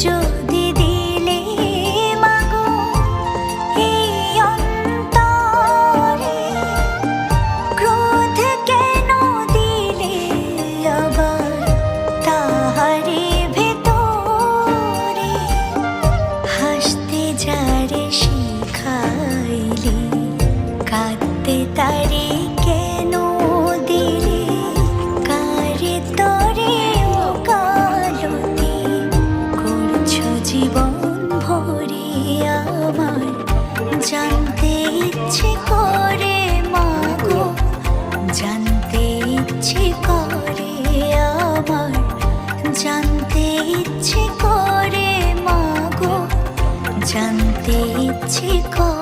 যদি দিলে মাগো এই অন্তরে, ক্রোধ কেন দিলে আবার তাহারে ভেতরে, হাসতে যারে শিখাইলে কাঁদতে তারে কেন দিলে, কারে তরে ও কালতি করছো জীবন ভরে আমার, জানতে ইচ্ছে করে মাগো, জানতে ইচ্ছে করে আমার, জানতে ইচ্ছে করে মাগো, জানতে ইচ্ছে করে।